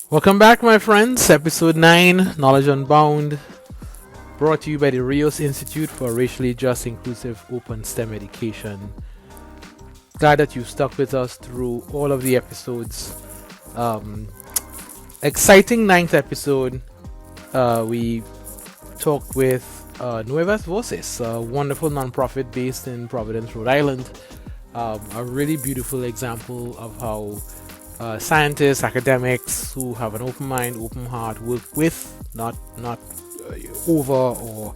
Welcome back, my friends. Episode 9, Knowledge Unbound, brought to you by the Rios Institute for Racially Just, Inclusive, Open STEM Education. Glad that you stuck with us through all of the episodes. Exciting 9th episode. We talked with Nuevas Voces, a wonderful nonprofit based in Providence, Rhode Island. A really beautiful example of how scientists, academics who have an open mind, open heart, work with, not over or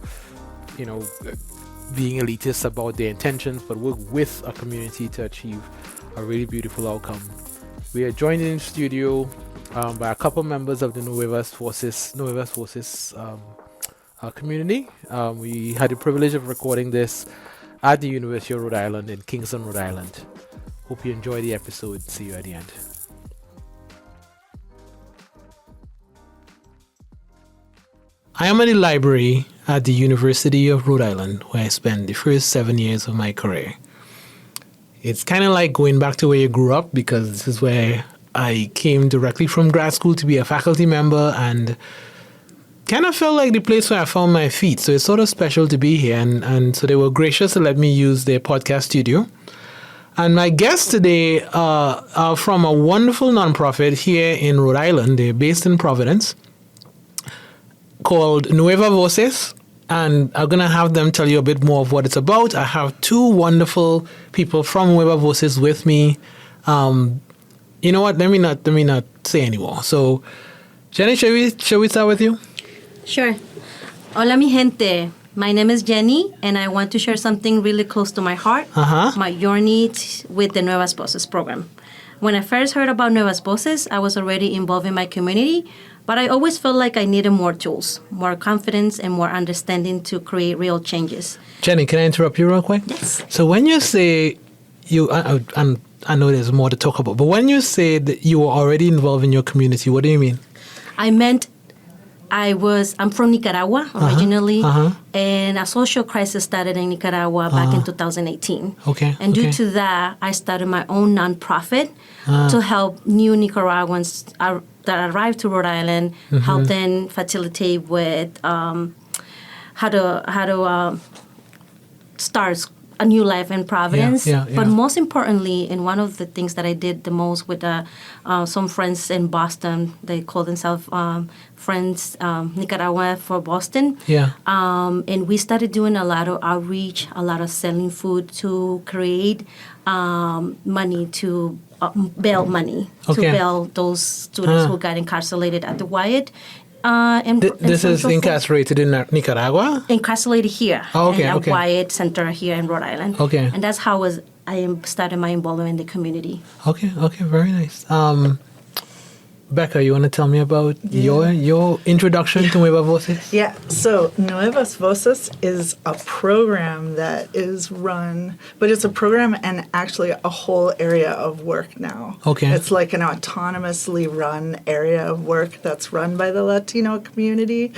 being elitist about their intentions, but work with a community to achieve a really beautiful outcome. We are joined in the studio by a couple members of the Nuevas Voces community. We had the privilege of recording this at the University of Rhode Island in Kingston, Rhode Island. Hope you enjoy the episode. See you at the end. I am at the library at the University of Rhode Island, where I spent the first 7 years of my career. It's kind of like going back to where you grew up, because this is where I came directly from grad school to be a faculty member, and kind of felt like the place where I found my feet. So it's sort of special to be here, and so they were gracious to let me use their podcast studio. And my guests today are from a wonderful nonprofit here in Rhode Island. They're based in Providence, called Nuevas Voces, and I'm going to have them tell you a bit more of what it's about. I have two wonderful people from Nuevas Voces with me. You know what? Let me not say anymore. So, Jenny, shall we start with you? Sure. Hola, mi gente. My name is Jenny, and I want to share something really close to my heart, my journey with the Nuevas Voces program. When I first heard about Nuevas Voces, I was already involved in my community, but I always felt like I needed more tools, more confidence, and more understanding to create real changes. Jenny, can I interrupt you real quick? Yes. So when you say I know there's more to talk about, but when you say that you were already involved in your community, what do you mean? I meant I'm from Nicaragua originally, and a social crisis started in Nicaragua back in 2018. Okay. And due to that, I started my own nonprofit to help new Nicaraguans that arrived to Rhode Island, help them facilitate with how to start a new life in Providence. But most importantly, and one of the things that I did the most with some friends in Boston, they call themselves Friends Nicaragua for Boston. And we started doing a lot of outreach, a lot of selling food to create money to bail money to bail those students who got incarcerated at the Wyatt. This is incarcerated in Nicaragua? Incarcerated here in okay. Wyatt Center here in Rhode Island. Okay. And that's how I started my involvement in the community. Okay, very nice. Becca, you want to tell me about your introduction to Nuevas Voces? Yeah, so Nuevas Voces is a program that is run, but it's a program and actually a whole area of work now. Okay. It's like an autonomously run area of work that's run by the Latino community,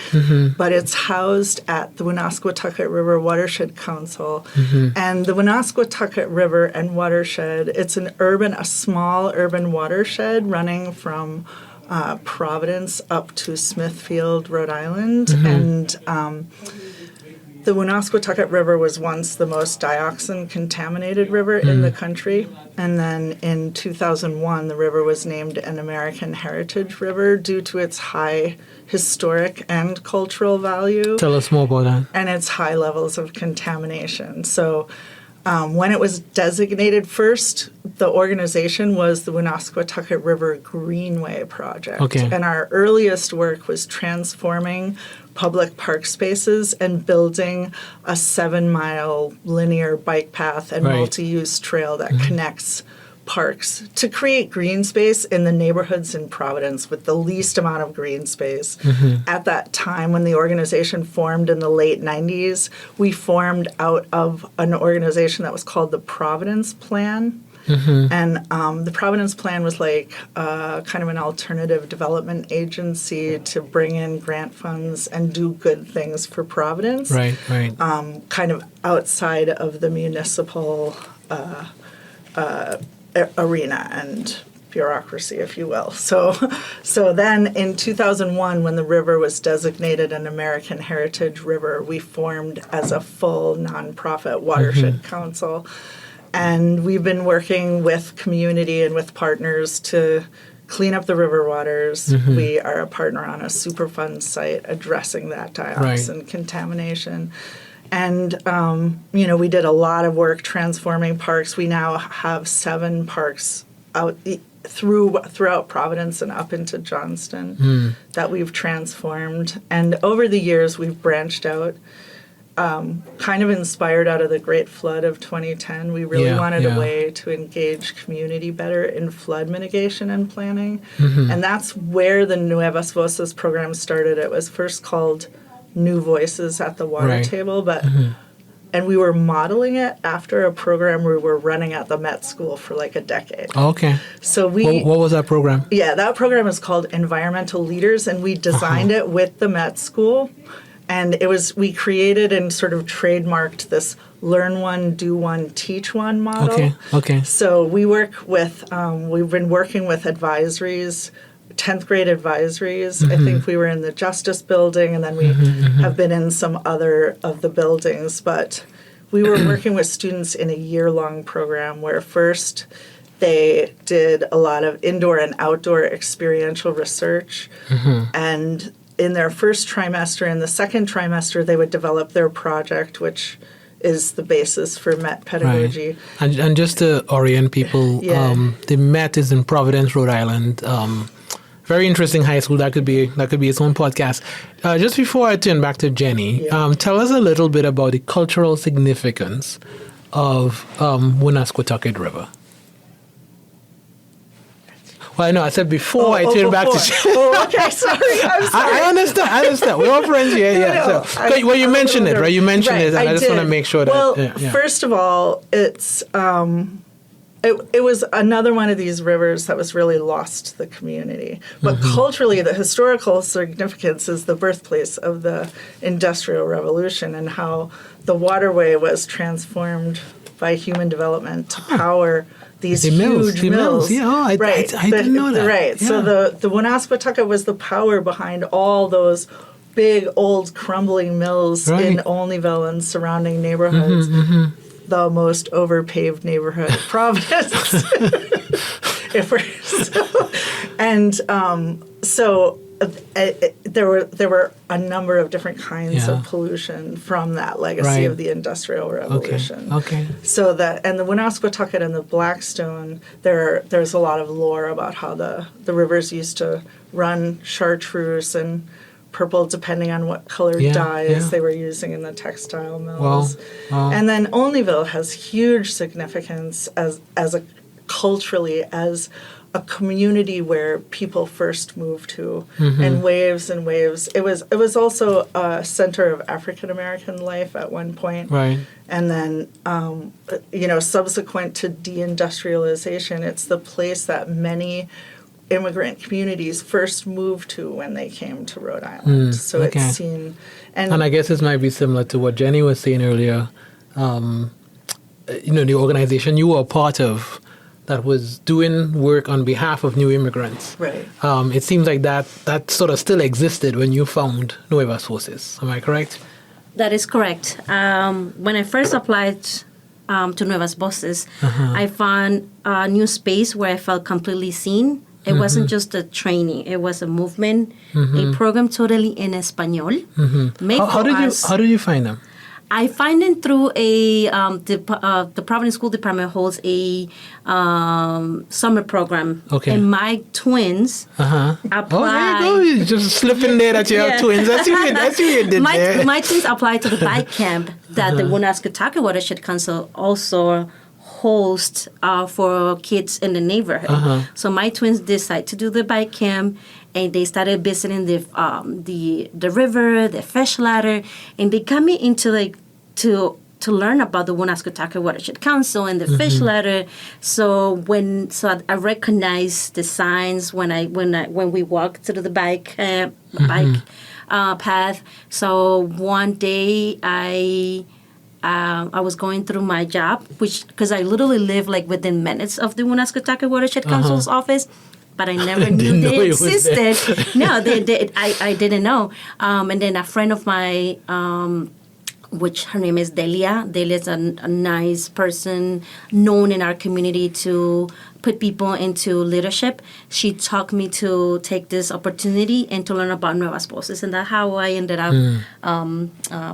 but it's housed at the Woonasquatucket River Watershed Council. And the Woonasquatucket River and Watershed, it's a small urban watershed running from Providence up to Smithfield, Rhode Island. And the Woonasquatucket River was once the most dioxin-contaminated river in the country. And then in 2001, the river was named an American Heritage River due to its high historic and cultural value. Tell us more about that. And its high levels of contamination. So when it was designated first, the organization was the Woonasquatucket River Greenway Project. Okay. And our earliest work was transforming public park spaces and building a 7-mile linear bike path and multi-use trail that connects parks to create green space in the neighborhoods in Providence with the least amount of green space. At that time, when the organization formed in the late 90s, we formed out of an organization that was called the Providence Plan. And the Providence Plan was like kind of an alternative development agency to bring in grant funds and do good things for Providence. Kind of outside of the municipal arena and bureaucracy, if you will. So then in 2001, when the river was designated an American Heritage River, we formed as a full nonprofit watershed council. And we've been working with community and with partners to clean up the river waters. We are a partner on a Superfund site addressing that dioxin contamination. And, we did a lot of work transforming parks. We now have 7 parks out throughout Providence and up into Johnston that we've transformed. And over the years, we've branched out, kind of inspired out of the Great Flood of 2010. We really wanted a way to engage community better in flood mitigation and planning. And that's where the Nuevas Voces program started. It was first called New Voices at the Water Table, but and we were modeling it after a program we were running at the Met School for like a decade. Okay. So what was that program? Yeah, that program is called Environmental Leaders, and we designed it with the Met School. And we created and sort of trademarked this learn one, do one, teach one model. Okay. So we work with, we've been working with advisories, 10th grade advisories. I think we were in the Justice Building, and then we have been in some other of the buildings. But we were working with students in a year-long program where first they did a lot of indoor and outdoor experiential research. And in their first trimester and the second trimester, they would develop their project, which is the basis for Met pedagogy. Right. And just to orient people, the Met is in Providence, Rhode Island. Very interesting high school. That could be its own podcast. Just before I turn back to Jenny, tell us a little bit about the cultural significance of Woonasquatucket River. Well, no, I said before I turn back to... okay, sorry. I'm sorry. I understand. We're all friends here. No, you mentioned it, right? You mentioned it, and I just want to make sure that... Well, first of all, it's... It was another one of these rivers that was really lost to the community. But culturally, the historical significance is the birthplace of the Industrial Revolution and how the waterway was transformed by human development to power these huge mills. Yeah, I didn't know that. Right. Yeah. So the Woonasquatucket was the power behind all those big, old, crumbling mills in Olneyville and surrounding neighborhoods. The most overpaved neighborhood of Providence. There were a number of different kinds of pollution from that legacy of the Industrial Revolution. Okay. So the Woonasquatucket and the Blackstone, there's a lot of lore about how the rivers used to run chartreuse and purple, depending on what colored dyes they were using in the textile mills. Wow. And then Olneyville has huge significance as a culturally as a community where people first moved to, and waves and waves. It was also a center of African American life at one point. Right. And then, subsequent to deindustrialization, it's the place that many immigrant communities first moved to when they came to Rhode Island. It's seen... And I guess this might be similar to what Jenny was saying earlier. The organization you were a part of that was doing work on behalf of new immigrants. Right. It seems like that sort of still existed when you found Nuevas Voces. Am I correct? That is correct. When I first applied to Nuevas Voces, I found a new space where I felt completely seen. It wasn't just a training; it was a movement, a program totally in Espanol. How did you find them? I find them through the Providence School Department holds a summer program. Okay. And my twins applied. Oh, there you go. You just slipping there that you have twins. That's what you did there. My twins applied to the bike camp that the Woonasquatucket Watershed Council also host for kids in the neighborhood. So my twins decided to do the bike camp, and they started visiting the river, the fish ladder, and they got me into to learn about the Woonasquatucket Watershed Council and the fish ladder. So I recognized the signs when we walked through the bike path. So one day I I was going through my job, because I literally live like within minutes of the Woonasquatucket Watershed Council's office, but I never knew they existed. No, I didn't know. And then a friend of mine, which her name is Delia. Delia is a nice person known in our community to put people into leadership. She taught me to take this opportunity and to learn about Nuevas Voces, and that's how I ended up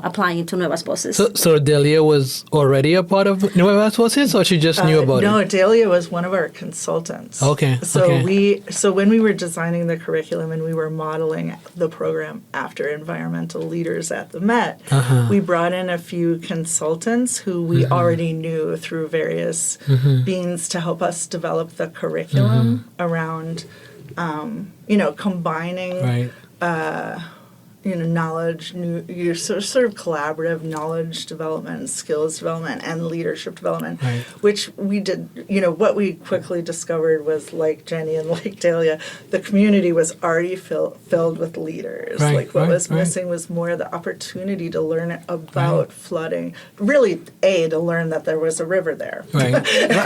applying to Nuevas Voces. So Delia was already a part of Nuevas Voces, or she just knew about it? No, Delia was one of our consultants. Okay. So when we were designing the curriculum and we were modeling the program after environmental leaders at the Met, we brought in a few consultants who we already knew through various beings to help us develop the curriculum around, combining, knowledge, sort of collaborative knowledge development, skills development, and leadership development, which we did. What we quickly discovered was, like Jenny and like Delia, the community was already filled with leaders. What was missing was more the opportunity to learn about flooding. Really, to learn that there was a river there. Right.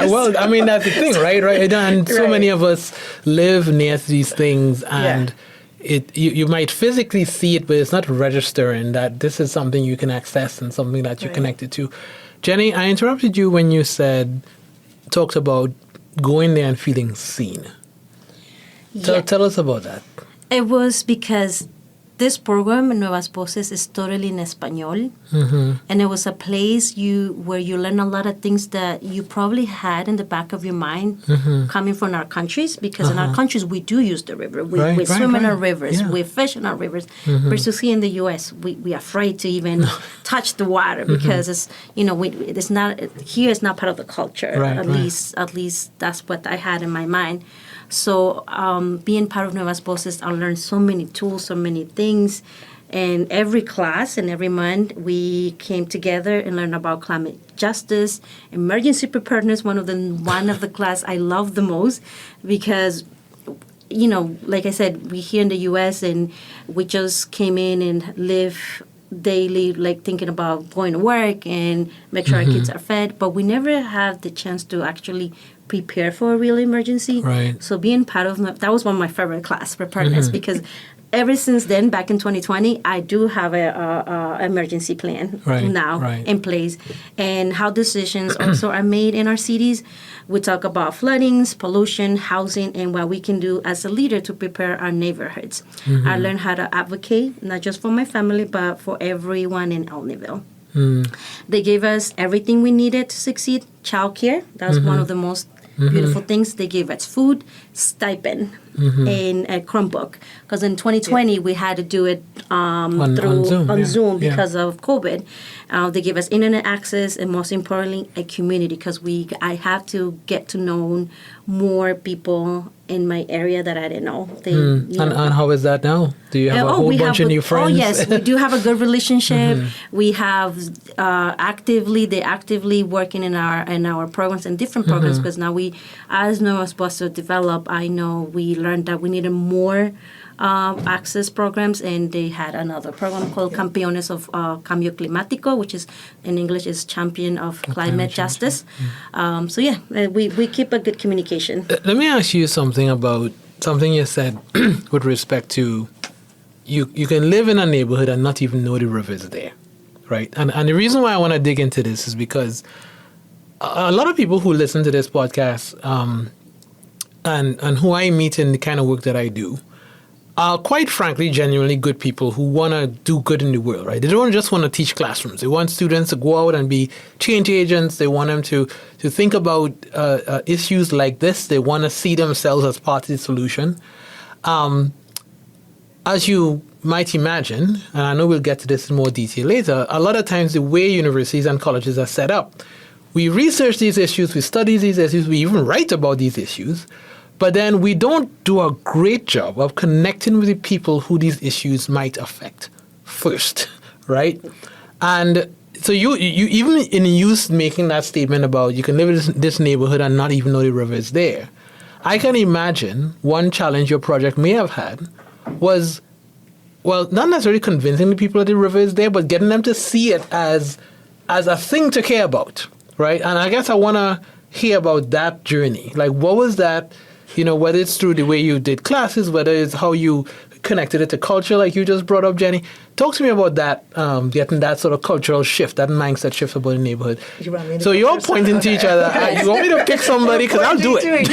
Well, I mean, that's the thing, right? And so many of us live near these things, and you might physically see it, but it's not registering that this is something you can access and something that you're connected to. Jenny, I interrupted you when you talked about going there and feeling seen. Tell us about that. It was because this program, Nuevas Voces, is totally in Espanol. And it was a place where you learn a lot of things that you probably had in the back of your mind coming from our countries, because in our countries, we do use the river. We swim in our rivers. We fish in our rivers. Versus here in the U.S., we are afraid to even touch the water because it's, it's not, here it's not part of the culture. At least that's what I had in my mind. So being part of Nuevas Voces, I learned so many tools, so many things. And every class and every month, we came together and learned about climate justice, emergency preparedness. One of the class I love the most because, like I said, we here in the U.S. and we just came in and live daily, like thinking about going to work and make sure our kids are fed. But we never have the chance to actually prepare for a real emergency. So being part of that was one of my favorite class, preparedness, because ever since then, back in 2020, I do have a emergency plan now in place, and how decisions also are made in our cities. We talk about floodings, pollution, housing, and what we can do as a leader to prepare our neighborhoods. I learned how to advocate, not just for my family, but for everyone in Olneyville. They gave us everything we needed to succeed. Childcare, that was one of the most beautiful things. They gave us food, stipend, and a Chromebook. Because in 2020, we had to do it on Zoom because of COVID. They gave us internet access, and most importantly, a community, because I have to get to know more people in my area that I didn't know. And how is that now? Do you have a whole bunch of new friends? Oh, yes. We do have a good relationship. We have they actively working in our programs and different programs, because now as Nuevas Voces develop, I know we learned that we needed more access programs, and they had another program called Campeones of Cambio Climático, which is in English is Champion of Climate Justice. We keep a good communication. Let me ask you something about something you said with respect to you can live in a neighborhood and not even know the river is there, right? And the reason why I want to dig into this is because a lot of people who listen to this podcast and who I meet in the kind of work that I do are quite frankly, genuinely good people who want to do good in the world, right? They don't just want to teach classrooms. They want students to go out and be change agents. They want them to think about issues like this. They want to see themselves as part of the solution. As you might imagine, and I know we'll get to this in more detail later, a lot of times the way universities and colleges are set up, we research these issues, we study these issues, we even write about these issues, but then we don't do a great job of connecting with the people who these issues might affect first, right? And so you even in you making that statement about you can live in this neighborhood and not even know the river is there, I can imagine one challenge your project may have had was, well, not necessarily convincing the people that the river is there, but getting them to see it as as a thing to care about, right? And I guess I want to hear about that journey. Like, what was that, whether it's through the way you did classes, whether it's how you connected it to culture, like you just brought up, Jenny. Talk to me about that, getting that sort of cultural shift, that mindset shift about the neighborhood. You want me to so you're pointing to each other. You want me to pick somebody? Because I'll do it.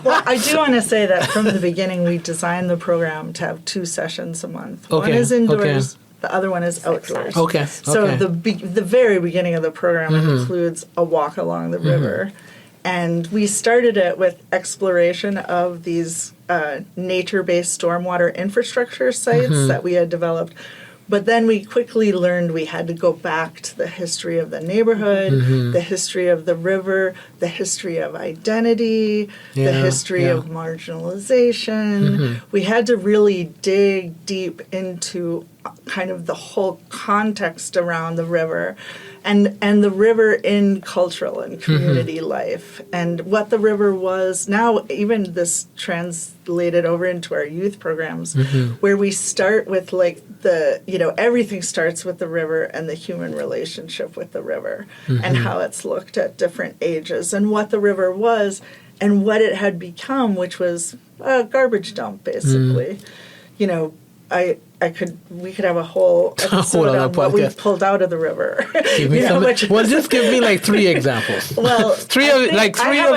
Well, I do want to say that from the beginning, we designed the program to have 2 sessions a month. One is indoors. Okay. The other one is outdoors. Okay. So the very beginning of the program includes a walk along the river. And we started it with exploration of these nature-based stormwater infrastructure sites that we had developed. But then we quickly learned we had to go back to the history of the neighborhood, the history of the river, the history of identity, the history of marginalization. We had to really dig deep into kind of the whole context around the river and the river in cultural and community life and what the river was. Now, even this translated over into our youth programs where we start with like everything starts with the river and the human relationship with the river and how it's looked at different ages and what the river was and what it had become, which was a garbage dump, basically. We could have a whole episode on what we've pulled out of the river. Just give me like 3 examples. Well, three of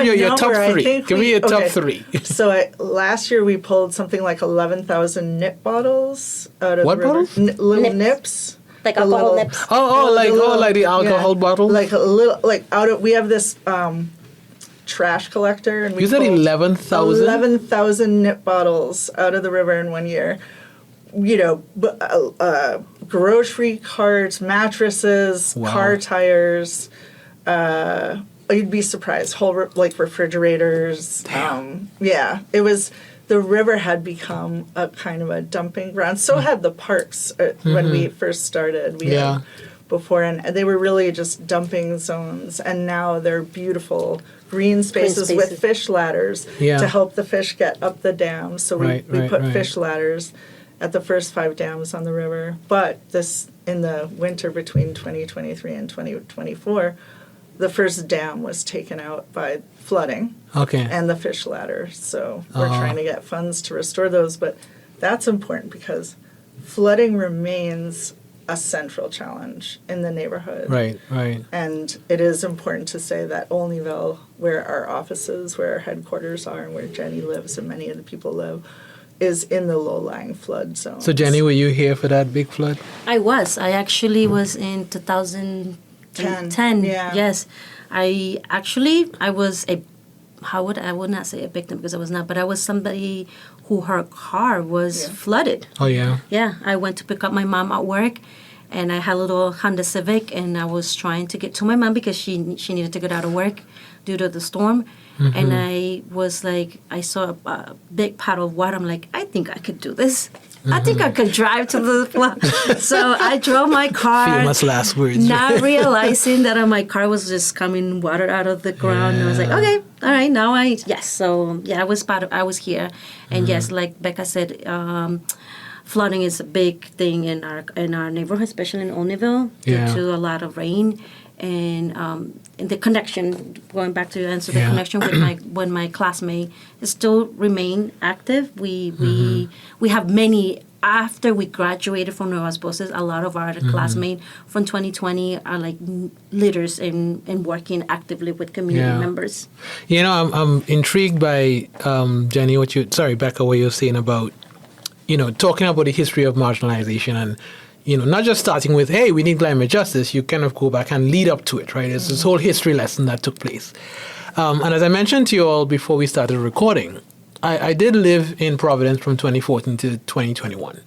your top 3. Give me your top 3. So last year we pulled something like 11,000 nip bottles out of the river. Bottles? Little nips. Like alcohol nips. Like the alcohol bottle. Like a little, we have this trash collector, and we said 11,000. 11,000 nip bottles out of the river in 1 year. Grocery carts, mattresses, car tires. You'd be surprised. Whole refrigerators. It was. The river had become a kind of a dumping ground. So had the parks when we first started. We had before, and they were really just dumping zones. And now they're beautiful green spaces with fish ladders to help the fish get up the dam. So we put fish ladders at the first 5 dams on the river. But in the winter between 2023 and 2024, the first dam was taken out by flooding and the fish ladder. So we're trying to get funds to restore those. But that's important because flooding remains a central challenge in the neighborhood. Right. And it is important to say that Olneyville, where our offices, where our headquarters are, and where Jenny lives and many of the people live, is in the low-lying flood zone. So, Jenny, were you here for that big flood? I was. I actually was in 2010. Yeah. Yes. I was I would not say a victim because I was not, but I was somebody who her car was flooded. Oh, yeah? Yeah. I went to pick up my mom at work, and I had a little Honda Civic, and I was trying to get to my mom because she needed to get out of work due to the storm. And I was like, I saw a big puddle of water. I'm like, I think I could do this. I think I could drive to the flood. So I drove my car. Famous last words. Not realizing that my car was just coming water out of the ground. And I was like, okay, all right, now So I was here. And yes, like Becca said, flooding is a big thing in our neighborhood, especially in Olneyville, due to a lot of rain. And the connection, going back to answer, the connection with my classmate still remain active. We have many, after we graduated from Nuevas Voces, a lot of our classmates from 2020 are like leaders in working actively with community members. I'm intrigued by, Jenny, Becca, what you're saying about, talking about the history of marginalization and, not just starting with, hey, we need climate justice. You kind of go back and lead up to it, right? It's this whole history lesson that took place. And as I mentioned to you all before we started recording, I did live in Providence from 2014 to 2021.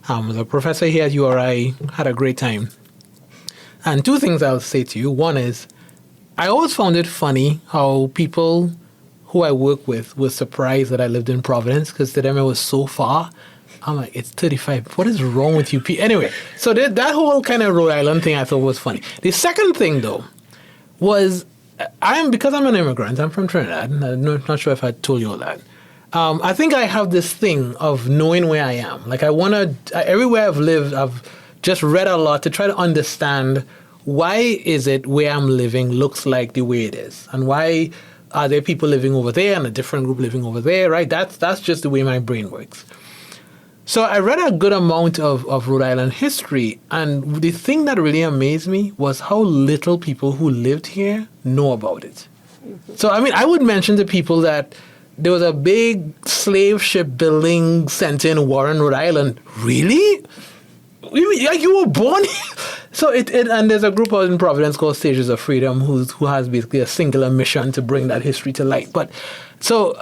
As a professor here at URI, had a great time. And 2 things I'll say to you. One is, I always found it funny how people who I work with were surprised that I lived in Providence because to them it was so far. I'm like, it's 35. What is wrong with you people? Anyway, so that whole kind of Rhode Island thing I thought was funny. The second thing, though, was because I'm an immigrant. I'm from Trinidad. I'm not sure if I told you all that. I think I have this thing of knowing where I am. Like everywhere I've lived, I've just read a lot to try to understand why is it where I'm living looks like the way it is? And why are there people living over there and a different group living over there, right? That's just the way my brain works. So I read a good amount of Rhode Island history, and the thing that really amazed me was how little people who lived here know about it. So, I mean, I would mention to people that there was a big slave ship building center in Warren, Rhode Island. Really? Like you were born here? So and there's a group out in Providence called Stages of Freedom who has basically a singular mission to bring that history to light. But so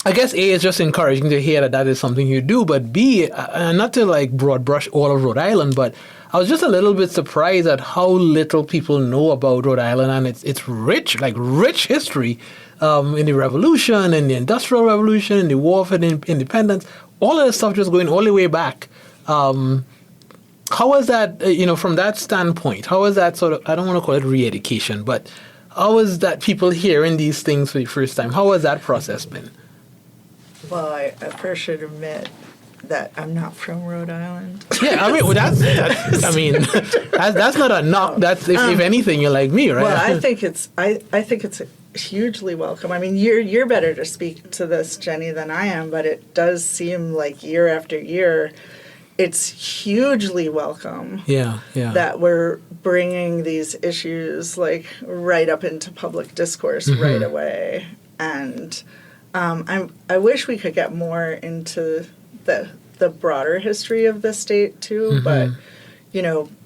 I guess A, is just encouraging to hear that is something you do, but B, not to like broad brush all of Rhode Island, but I was just a little bit surprised at how little people know about Rhode Island and its rich history in the Revolution, in the Industrial Revolution, in the War for Independence, all of this stuff just going all the way back. How was that, from that standpoint, how was that sort of, I don't want to call it re-education, but how was that people hearing these things for the first time? How has that process been? Well, I first should admit that I'm not from Rhode Island. Yeah, I mean, well, that's not a knock. That's if anything, you're like me, right? Well, I think it's hugely welcome. I mean, you're better to speak to this, Jenny, than I am, but it does seem like year after year, it's hugely welcome. Yeah. That we're bringing these issues like right up into public discourse right away, and I wish we could get more into the broader history of the state too, but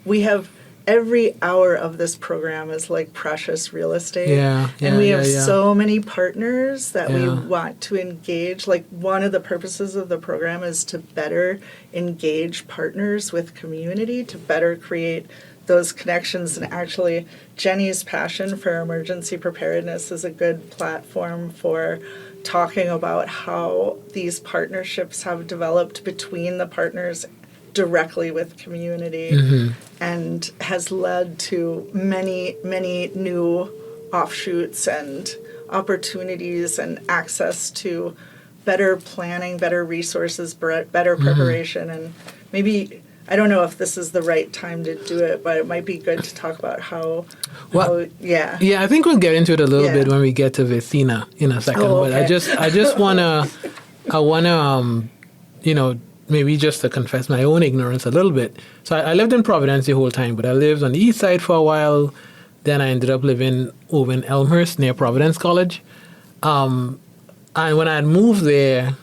we have every hour of this program is like precious real estate, and we have so many partners that we want to engage. Like one of the purposes of the program is to better engage partners with community, to better create those connections. And actually, Jenny's passion for emergency preparedness is a good platform for talking about how these partnerships have developed between the partners directly with community and has led to many, many new offshoots and opportunities and access to better planning, better resources, better preparation. And maybe, I don't know if this is the right time to do it, but it might be good to talk about Yeah, I think we'll get into it a little bit when we get to Vicina in a second. Oh, okay. But I just wanna, maybe just to confess my own ignorance a little bit. So I lived in Providence the whole time, but I lived on the east side for a while. Then I ended up living over in Elmhurst near Providence College. And when I had moved there,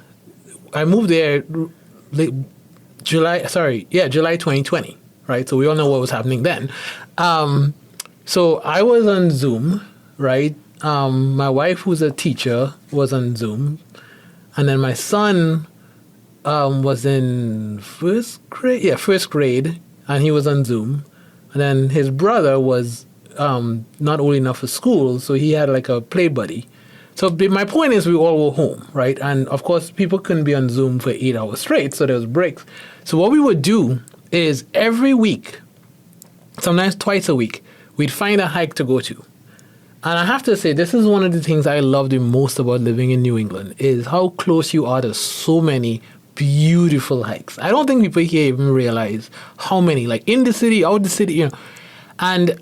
July 2020, right? So we all know what was happening then. So I was on Zoom, right? My wife, who's a teacher, was on Zoom. And then my son was in first grade, and he was on Zoom. And then his brother was not old enough for school, so he had like a play buddy. So my point is we all were home, right? And of course, people couldn't be on Zoom for 8 hours straight, so there was breaks. So what we would do is every week, sometimes twice a week, we'd find a hike to go to. And I have to say, this is one of the things I love the most about living in New England, is how close you are to so many beautiful hikes. I don't think people here even realize how many, like in the city, out the city, And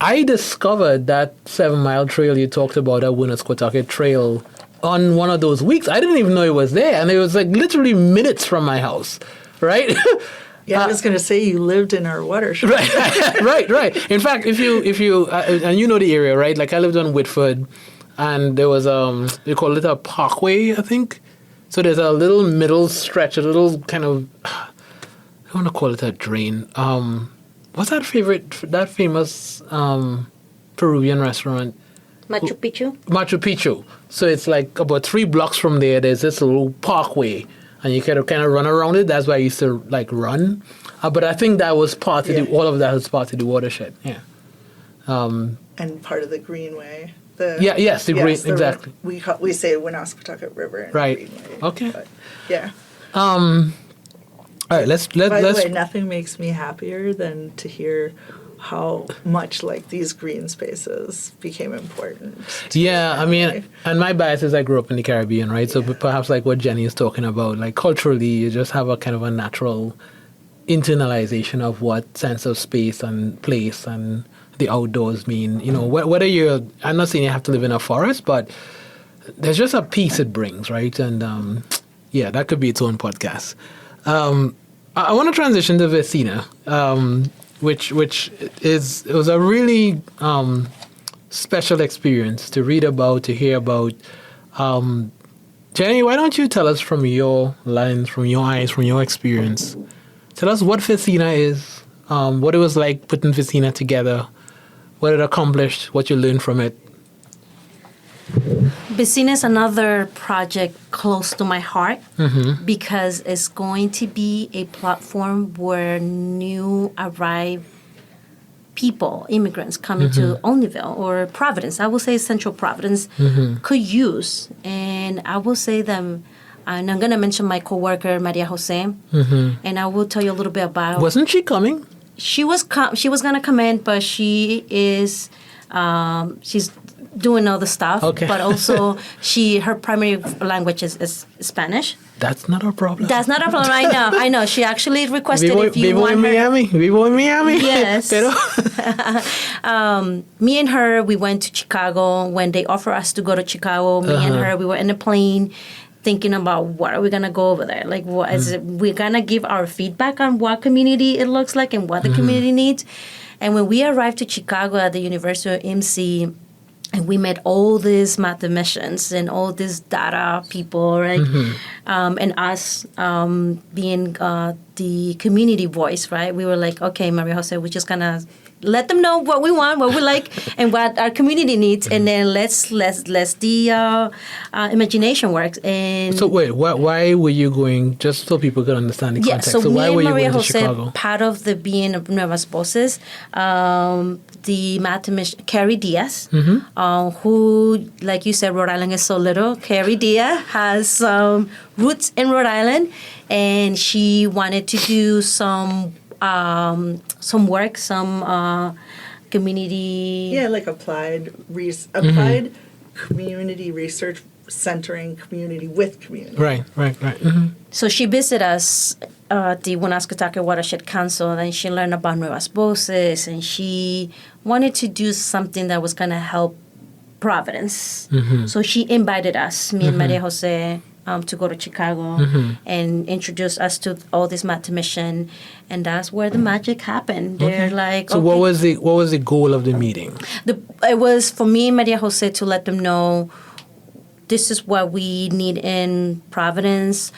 I discovered that 7-mile trail you talked about, that Woonasquatucket Trail, on one of those weeks. I didn't even know it was there, and it was like literally minutes from my house, right? Yeah, I was going to say you lived in our watershed. Right. In fact, if you and you know the area, right? Like I lived on Whitford, and there was they call it a parkway, I think. So there's a little middle stretch, a little kind of, I want to call it a drain. What's that famous Peruvian restaurant? Machu Picchu? Machu Picchu. So it's like about 3 blocks from there, there's this little parkway, and you kind of run around it. That's where I used to like run. But I think that was part of all of that was part of the watershed. Yeah. And part of the Greenway. Exactly. We say Woonasquatucket River and right. Greenway. Okay. But, yeah. All right. Let's. By the way, nothing makes me happier than to hear how much like these green spaces became important. Yeah, I mean, and my bias is I grew up in the Caribbean, right? So perhaps like what Jenny is talking about, like culturally, you just have a kind of a natural internalization of what sense of space and place and the outdoors mean. You know, whether you're, I'm not saying you have to live in a forest, but there's just a peace it brings, right? And yeah, that could be its own podcast. I want to transition to Vecina, which it was a really special experience to read about, to hear about. Jenny, why don't you tell us from your lens, from your eyes, from your experience, tell us what Vecina is, what it was like putting Vecina together, what it accomplished, what you learned from it. Vecina is another project close to my heart because it's going to be a platform where new arrived people, immigrants coming to Olneyville or Providence, I will say Central Providence, could use. And I will say them, and I'm going to mention my coworker, Maria Jose, and I will tell you a little bit about... Wasn't she coming? She was going to come in, but she is... she's doing other stuff, but also her primary language is Spanish. That's not a problem. That's not a problem. I know. She actually requested if you want her. Vivo en Miami. Yes. Me and her, we went to Chicago. When they offered us to go to Chicago, me and her, we were in a plane thinking about what are we going to go over there? Like, what is it? We're going to give our feedback on what community it looks like and what the community needs. And when we arrived to Chicago at the University of MC, and we met all these mathematicians and all these data people, right? And us being the community voice, right? We were like, okay, Maria Jose, we're just gonna let them know what we want, what we like, and what our community needs, and then let's the imagination works. And so wait, why were you going? Just so people can understand the context. So why me were and you Maria going to Jose, Chicago? part of the being of Nuevas Voces, the mathematician Carrie Diaz, who, like you said, Rhode Island is so little. Carrie Diaz has roots in Rhode Island, and she wanted to do some work, some community. Yeah, like applied community research centering community with community. Right. So she visited us at the Woonasquatucket Watershed Council, and she learned about Nuevas Voces, and she wanted to do something that was going to help Providence. So she invited us, me and Maria Jose, to go to Chicago and introduce us to all these mathematicians, and that's where the magic happened. They're like, so okay. what was the goal of the meeting? It was for me and Maria Jose to let them know this is what we need in Providence.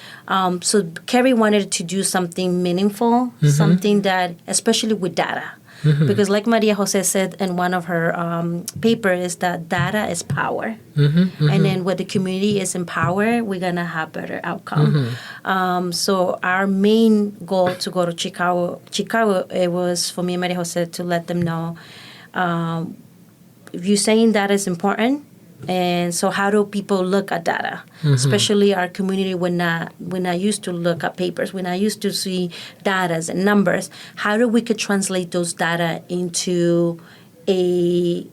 So Carrie wanted to do something meaningful, something that, especially with data. Because like Maria Jose said in one of her papers, is that data is power. And then when the community is empowered, we're going to have better outcome. So our main goal to go to Chicago, it was for me and Maria Jose to let them know, if you're saying that is important, and so how do people look at data? Especially our community, we're not used to look at papers. We're not used to see data and numbers. How do we could translate those data into a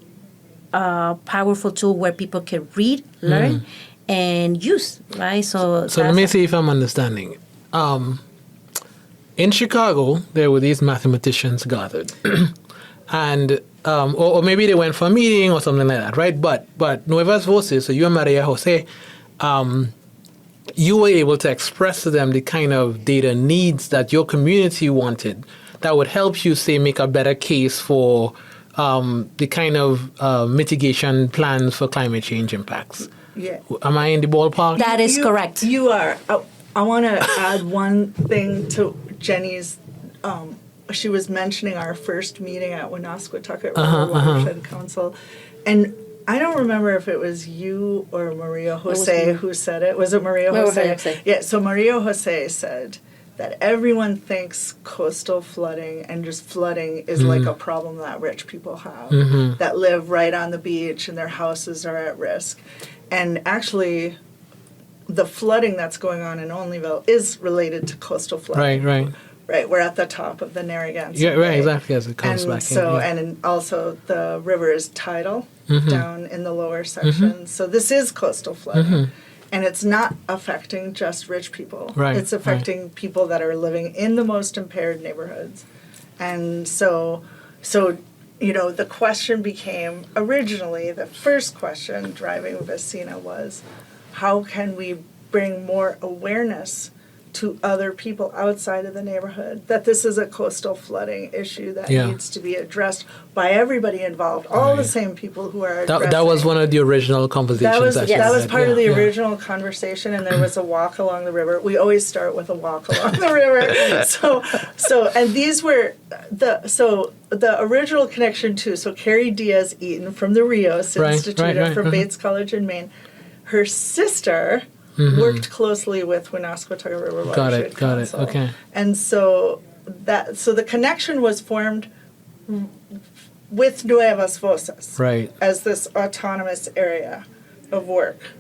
powerful tool where people can read, learn, and use, right? So let me see if I'm understanding. In Chicago, there were these mathematicians gathered. And or maybe they went for a meeting or something like that, right? But Nuevas Voces, so you and Maria Jose, you were able to express to them the kind of data needs that your community wanted that would help you, say, make a better case for the kind of mitigation plans for climate change impacts. Yeah. Am I in the ballpark? that is correct. You are. I want to add one thing to Jenny's. She was mentioning our first meeting at Woonasquatucket Watershed Council, and I don't remember if it was you or Maria Jose who said it. Was it Maria Jose? Yeah, so Maria Jose said that everyone thinks coastal flooding and just flooding is like a problem that rich people have that live right on the beach and their houses are at risk. And actually, the flooding that's going on in Olneyville is related to coastal flooding. Right, we're at the top of the Narragansett. Yeah, right, exactly, as it comes and back so, in. Yeah. And also the river is tidal down in the lower section. So this is coastal flooding. And it's not affecting just rich people. Right, It's affecting people that are living in the most impaired neighborhoods. And so the question became, originally, the first question driving Vecina was, how can we bring more awareness to other people outside of the neighborhood that this is a coastal flooding issue that needs to be addressed by everybody involved, all the same people who are addressing. That was one of the original conversations. That was part of the original conversation, and there was a walk along the river. We always start with a walk along the river. So and these were the original connection too. So Carrie Diaz-Eaton from the Rios Institute from Bates College in Maine, her sister worked closely with Woonasquatucket River Watershed Council. Got it. Okay. And so the connection was formed with Nuevas Voces as this autonomous area of work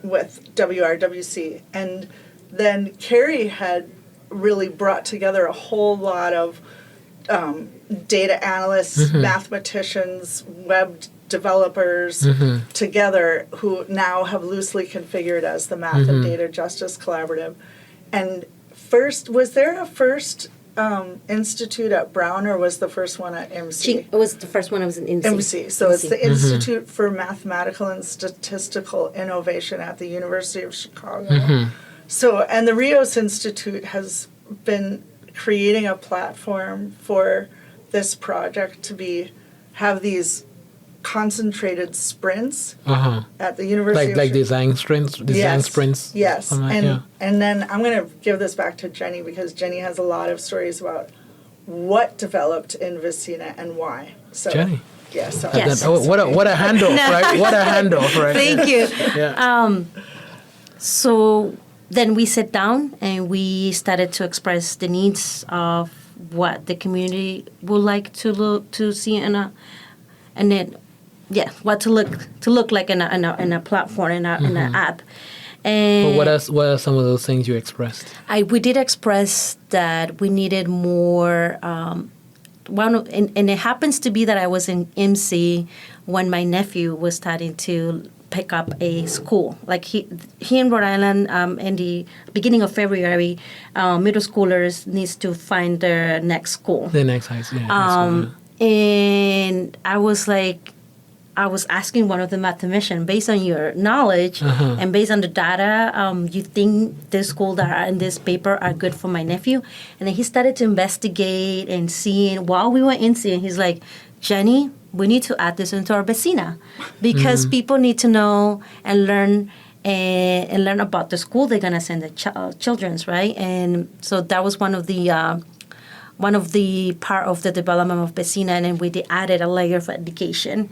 with WRWC. And then Carrie had really brought together a whole lot of data analysts, mathematicians, web developers together who now have loosely configured as the Math and Data Justice Collaborative. And was there a first institute at Brown, or was the first one at MC? It was the first one. It was an IMSI. MC. So it's the Institute for Mathematical and Statistical Innovation at the University of Chicago. So, and the Rios Institute has been creating a platform for this project to have these concentrated sprints at the University of Chicago. Like design sprints? Yes. And then I'm going to give this back to Jenny, because Jenny has a lot of stories about what developed in Vecina and why. So, Jenny. Yes. What a handoff, right? What a handoff, right? Thank you. Yeah. So then we sat down and we started to express the needs of what the community would like to see what to look like in a platform, in an app. And what are some of those things you expressed? We did express that we needed more. And it happens to be that I was in MC when my nephew was starting to pick up a school. Like he in Rhode Island, in the beginning of February, middle schoolers needs to find their next school. The next high school. And I was asking one of the mathematicians, based on your knowledge and based on the data, you think the schools that are in this paper are good for my nephew? And then he started to investigate and seeing while we were in seeing, he's like, Jenny, we need to add this into our Vecina because people need to know and learn about the school they're gonna send their children's, right? And so that was one of the part of the development of Vecina, and then we added a layer of education.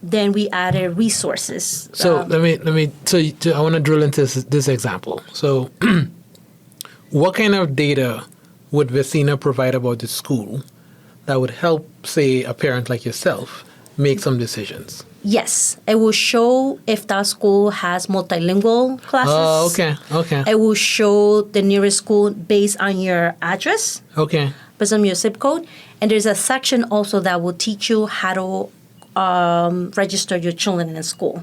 Then we added resources. So let me. So I want to drill into this example. So, what kind of data would Vecina provide about the school that would help, say, a parent like yourself make some decisions? Yes, it will show if that school has multilingual classes. Oh, okay. It will show the nearest school based on your address. Okay. Based on your zip code. And there's a section also that will teach you how to register your children in school.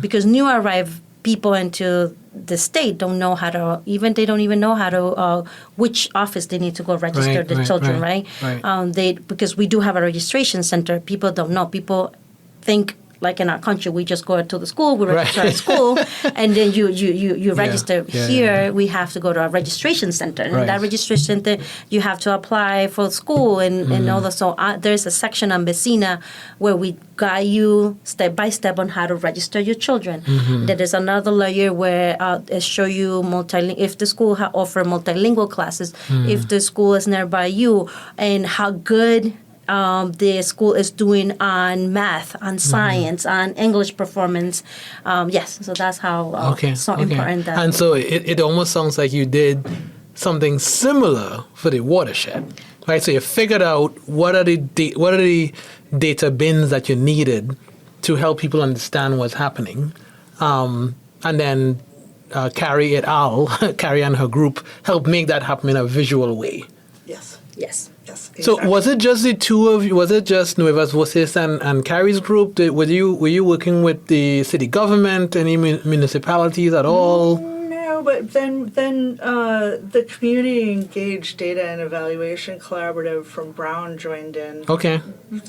Because new arrived people into the state don't know how to, they don't even know how to, which office they need to go register the children, right? Because we do have a registration center. People don't know. People think, like in our country, we just go to the school, we register at school, and then you register. Here, we have to go to a registration center. And in that registration center, you have to apply for school and all that. So there's a section on Vecina where we guide you step by step on how to register your children. Then there's another layer where it show you if the school offer multilingual classes, if the school is nearby you, and how good the school is doing on math, on science, on English performance. So that's how important that. And so it almost sounds like you did something similar for the watershed, right? So you figured out what are the data bins that you needed to help people understand what's happening, and then Carrie et al., Carrie and her group, helped make that happen in a visual way. Yes. Yes. Yes. So exactly. was it just the two of you? Was it just Nuevas Voces and Carrie's group? Were you working with the city government, any municipalities at all? No, but then the Community Engaged Data and Evaluation Collaborative from Brown joined in. Okay.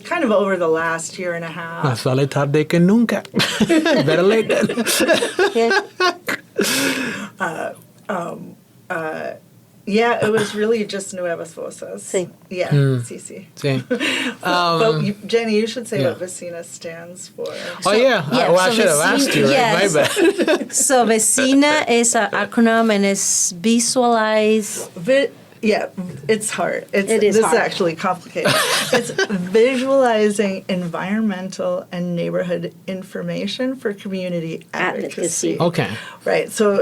Kind of over the last year and a half. Más vale tarde que nunca. Better late than. Yeah, it was really just Nuevas Voces. Sí. Yeah, CC. Sí. But Jenny, you should say yeah. what Vecina stands for. Oh yeah, yeah, I so should have asked you. Right? yes. My bad. So Vecina is an acronym and it's visualize. Yeah, it's hard. It is This hard. is actually complicated. It's visualizing environmental and neighborhood information for community advocacy. Okay. Right. So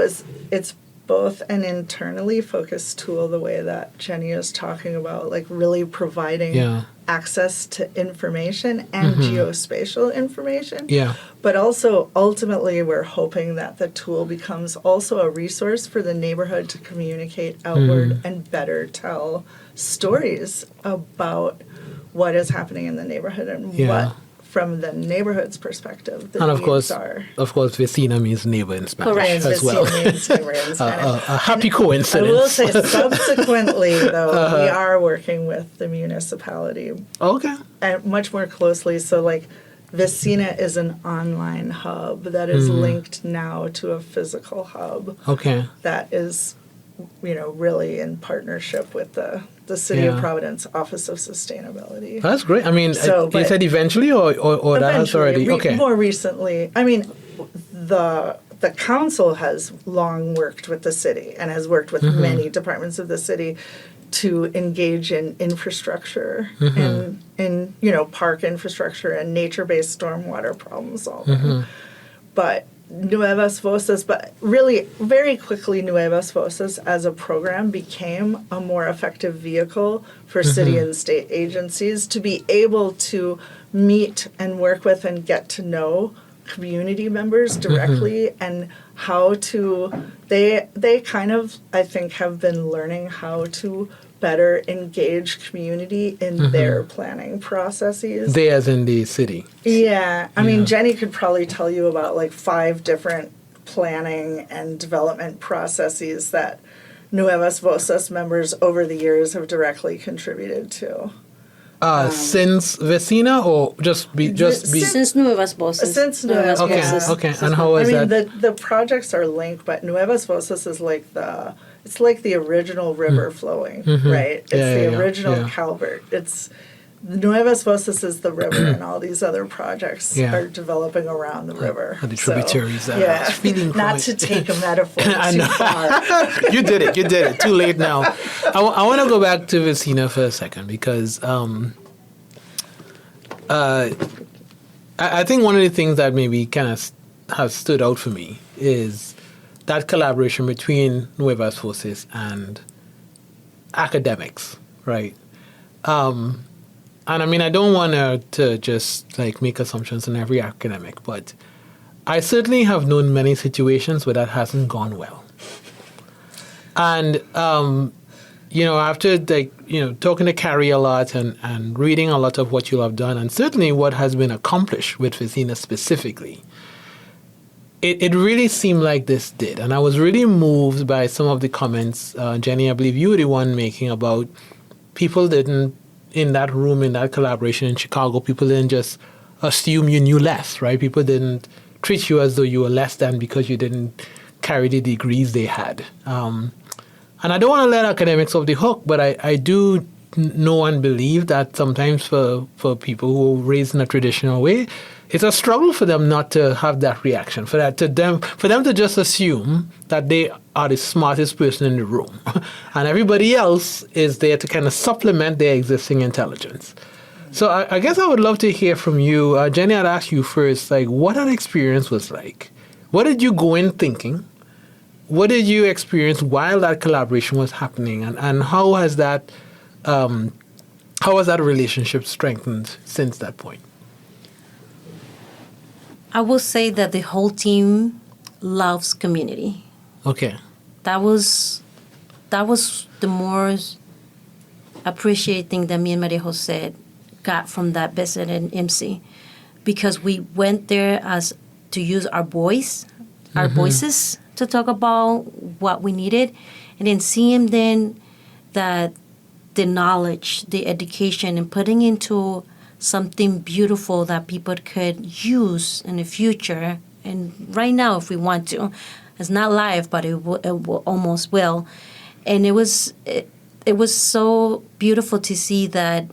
it's both an internally focused tool, the way that Jenny is talking about, like really providing access to information and geospatial information. Yeah. But also, ultimately, we're hoping that the tool becomes also a resource for the neighborhood to communicate outward and better tell stories about what is happening in the neighborhood and what, from the neighborhood's perspective, the And of needs course, are. vecina means neighbor in Spanish Correct. as well. Vecina means neighbor in Spanish. A happy coincidence. I will say, subsequently, though, we are working with the municipality Okay. and much more closely. So, like, Vecina is an online hub that is linked now to a physical hub Okay. that is, really in partnership with the City of Providence Office of Sustainability. That's great. I mean, So, you but- said eventually or that has Eventually, already... Okay. more recently, I mean, the council has long worked with the city and has worked with many departments of the city to engage in infrastructure and in park infrastructure and nature-based stormwater problem solving. But Nuevas Voces, but really very quickly Nuevas Voces as a program became a more effective vehicle for city and state agencies to be able to meet and work with and get to know community members directly and how to they kind of, I think, have been learning how to better engage community in their planning processes. They as in the city. Yeah. I mean, Jenny could probably tell you about like 5 different planning and development processes that Nuevas Voces members over the years have directly contributed to. Since vecina or just be... Since Nuevas Voces. Since Nuevas Okay, Voces. okay. And how is I mean, that? the projects are linked, but Nuevas Voces is like it's like the original river flowing, right? It's the original Calvert. It's Nuevas Voces is the river, and all these other projects are developing around the river. The tributaries. Yeah, feeling not to take a metaphor too far. You did it. Too late now. I want to go back to Vecina for a second because I think one of the things that maybe kind of has stood out for me is that collaboration between Nuevas Voces and academics, right? And I mean, I don't want to just like make assumptions on every academic, but I certainly have known many situations where that hasn't gone well. And, after talking to Carrie a lot and reading a lot of what you have done, and certainly what has been accomplished with Vecina specifically, it really seemed like this did. And I was really moved by some of the comments, Jenny, I believe you were the one making about people didn't, in that room, in that collaboration in Chicago, people didn't just assume you knew less, right? People didn't treat you as though you were less than because you didn't carry the degrees they had. And I don't want to let academics off the hook, but I do know and believe that sometimes for people who are raised in a traditional way, it's a struggle for them not to have that reaction, for them to just assume that they are the smartest person in the room, and everybody else is there to kind of supplement their existing intelligence. So I guess I would love to hear from you, Jenny. I'd ask you first, like, what that experience was like. What did you go in thinking? What did you experience while that collaboration was happening, and how has that relationship strengthened since that point? I will say that the whole team loves community. Okay. That was the more appreciating that me and Maria Jose got from that visit in MC, because we went there as to use our voices to talk about what we needed, and then seeing then that the knowledge, the education, and putting into something beautiful that people could use in the future, and right now if we want to. It's not live, but it will almost will. And it was so beautiful to see that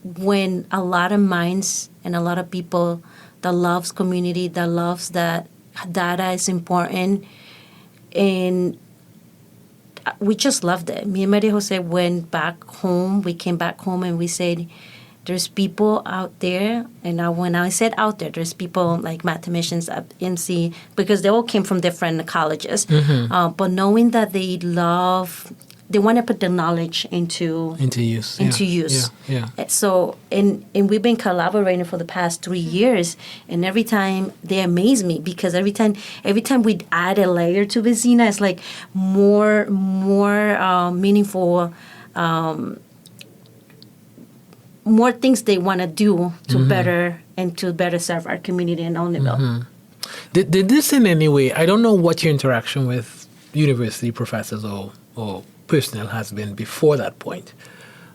when a lot of minds and a lot of people that loves community, that loves that data is important, and we just loved it. Me and Maria Jose went back home. We came back home and we said, there's people out there, and when I said out there, there's people like mathematicians at MC, because they all came from different colleges. But knowing that they want to put the knowledge into use. Yeah. So, and we've been collaborating for the past 3 years, and every time they amaze me, because every time we add a layer to Vecina, it's like more meaningful. More things they want to do to better serve our community in Olneyville. Did this in any way, I don't know what your interaction with university professors or personnel has been before that point,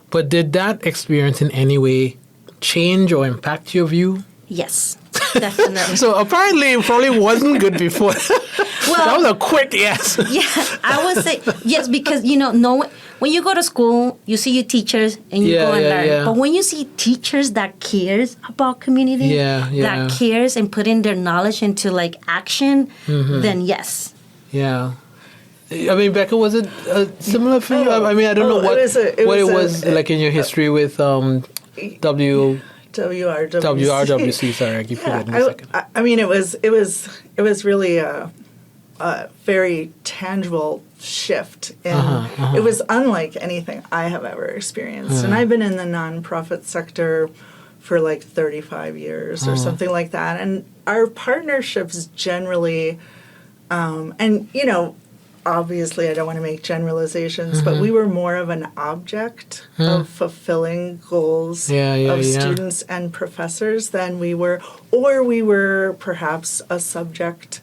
but did that experience in any way change or impact your view? Yes, definitely. So apparently it probably wasn't good before. Well, that was a quick yes. Yeah, I would say yes, because, when you go to school, you see your teachers and you go and learn. Yeah. But when you see teachers that cares about community, that cares and putting their knowledge into like action, then yes. Yeah. I mean, Becca, was it similar for you? I mean, I don't know what it was like in your history with WRWC. Sorry, I keep forgetting a second. I mean, it was really a very tangible shift. It was unlike anything I have ever experienced. And I've been in the nonprofit sector for like 35 years or something like that. And our partnerships generally, obviously I don't want to make generalizations, but we were more of an object of fulfilling goals of students and professors than we were perhaps a subject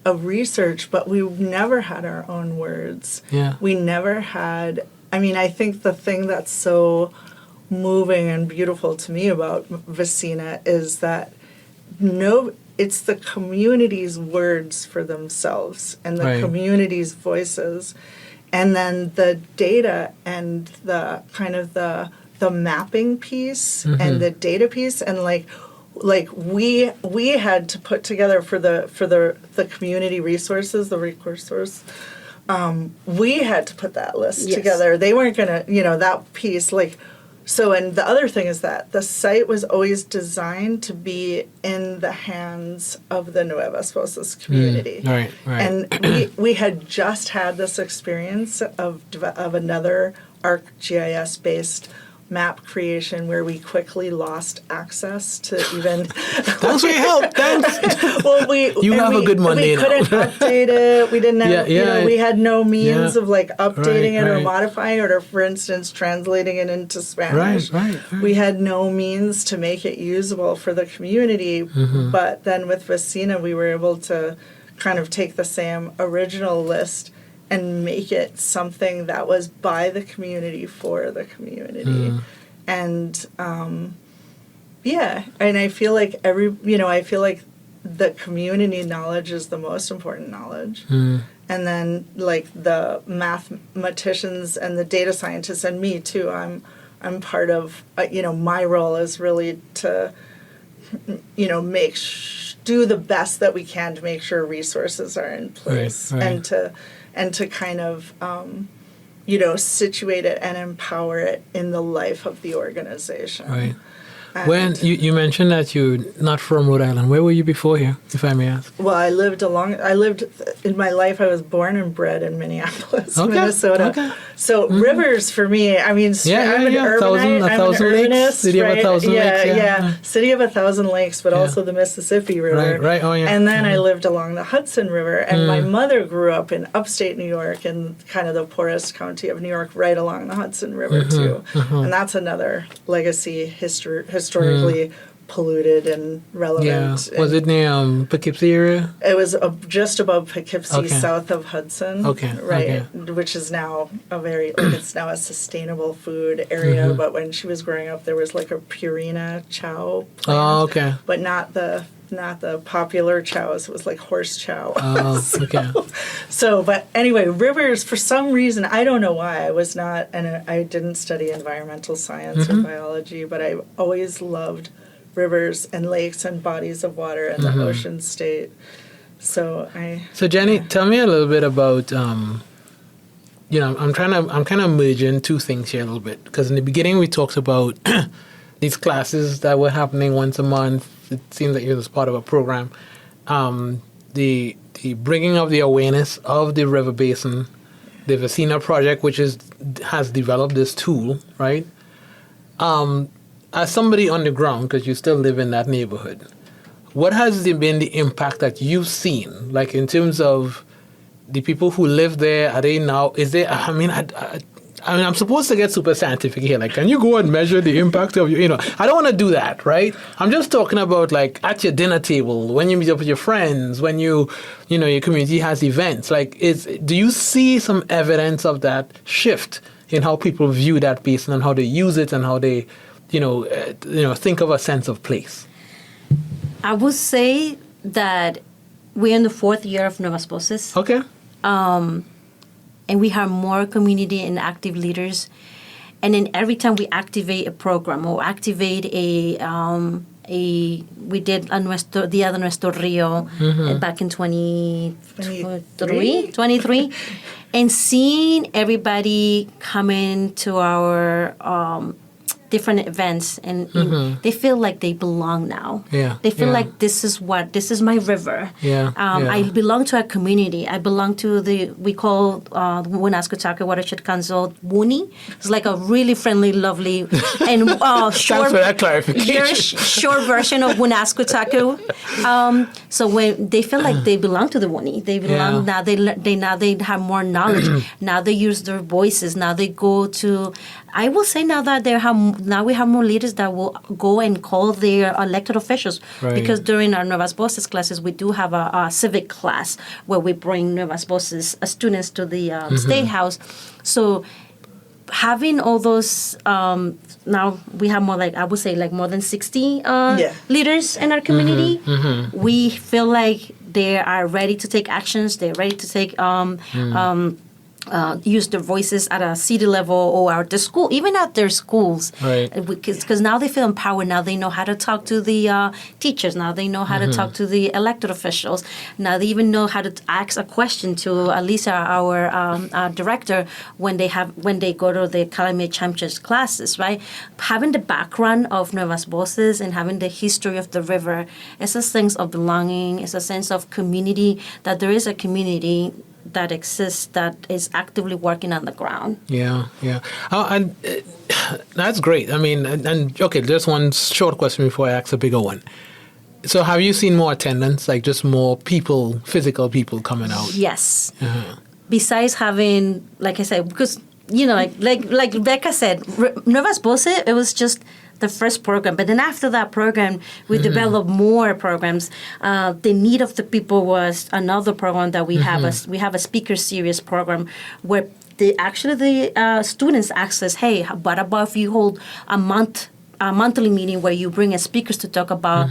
of research, but we never had our own words. Yeah. We never had, I think the thing that's so moving and beautiful to me about Vecina is that it's the community's words for themselves and the community's voices, and then the data and the kind of the mapping piece and the data piece, and like we had to put together for the community resources, the recourse source. We had to put that list together. They weren't gonna, that piece So, and the other thing is that the site was always designed to be in the hands of the Nuevas Voces community. Right. And we had just had this experience of another ArcGIS-based map creation where we quickly lost access to even... Thanks for your help. Thanks. Well, you have a good Monday now. We couldn't update it. We didn't have, we had no means of updating it or modifying it, or for instance, translating it into Spanish. Right. We had no means to make it usable for the community. But then with Vecina, we were able to kind of take the same original list and make it something that was by the community for the community. And and I feel like I feel like the community knowledge is the most important knowledge. And then the mathematicians and the data scientists, and me too, I'm part of, my role is really to, do the best that we can to make sure resources are in place, and to kind of, situate it and empower it in the life of the organization. Right. When you mentioned that you're not from Rhode Island, where were you before here, if I may ask? Well, I lived in my life, I was born and bred in Minneapolis, Okay, Minnesota. okay. So rivers for me, I mean, I'm an A thousand urbanist, lakes, city of a thousand lakes. Yeah, city of a thousand lakes, but also the Mississippi River. Right, oh yeah. And then I lived along the Hudson River, and my mother grew up in upstate New York, in kind of the poorest county of New York, right along the Hudson River too. And that's another legacy, historically polluted and relevant. Yeah. Was it near Poughkeepsie area? It was just above Poughkeepsie, Okay. south of Hudson. Okay, Right. okay. Which is now it's now a sustainable food area. But when she was growing up, there was like a Purina chow plant. Oh, okay. But not the popular chows. It was like horse chow. Oh, okay. But anyway, rivers, for some reason, I don't know why, I didn't study environmental science or biology, but I always loved rivers and lakes and bodies of water and the ocean state. So Jenny, tell me a little bit about, I'm kind of merging two things here a little bit, because in the beginning we talked about these classes that were happening once a month. It seems like it was part of a program. The bringing of the awareness of the river basin, the Vecina project, which has developed this tool, right? As somebody on the ground, because you still live in that neighborhood, what has been the impact that you've seen? Like in terms of the people who live there, are they now, I'm supposed to get super scientific here. Like, can you go and measure the impact of I don't want to do that, right? I'm just talking about like at your dinner table, when you meet up with your friends, when your community has events. Like, do you see some evidence of that shift in how people view that basin and how they use it and how they, think of a sense of place? I would say that we're in the 4th year of Nuevas Voces. Okay. And we have more community and active leaders. And then every time we activate a program or activate we did Dia de Nuestro Rio back in 23, and seeing everybody come into our different events, and they feel like they belong now. Yeah, they feel like this is my river. I belong to a community. I belong to we call Woonasquatucket Watershed Council WUNI. It's like a really friendly, lovely, and short, Thanks for that clarification. short version of Woonasquatucket. So when they feel like they belong to the WUNI, they belong now. They have more knowledge. Now they use their voices. Now they go to. I will say now that now we have more leaders that will go and call their elected officials. Right. Because during our Nuevas Voces classes, we do have a civic class where we bring Nuevas Voces students to the State House. So having all those, now we have more more than 60 leaders in our community. We feel like they are ready to take actions. They're ready to take use their voices at a city level or at the school, even at their schools. Right. Because now they feel empowered. Now they know how to talk to the teachers. Now they know how to talk to the elected officials. Now they even know how to ask a question to Alisa, our director, when they go to the Calumet Champions classes, right? Having the background of Nuevas Voces and having the history of the river, it's a sense of belonging. It's a sense of community, that there is a community that exists that is actively working on the ground. Yeah. And that's great. I mean, and okay, just one short question before I ask a bigger one. So have you seen more attendance, like just more people, physical people coming out? Yes. Besides having, like I said, because, like Rebekah said, Nuevas Voces, it was just the first program. But then after that program, we developed more programs. The Need of the People was another program that we have. We have a speaker series program where the students ask us, hey, what about if you hold a monthly meeting where you bring speakers to talk about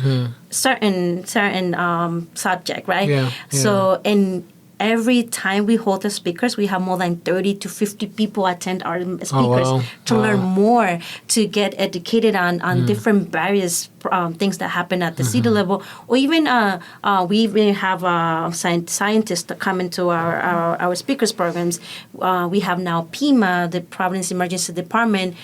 certain subject, right? Yeah. So, and every time we hold the speakers, we have more than 30 to 50 people attend our speakers to learn more, to get educated on different various things that happen at the city level, or even we even have scientists that come into our speakers programs. We have now PEMA, the Providence Emergency Department.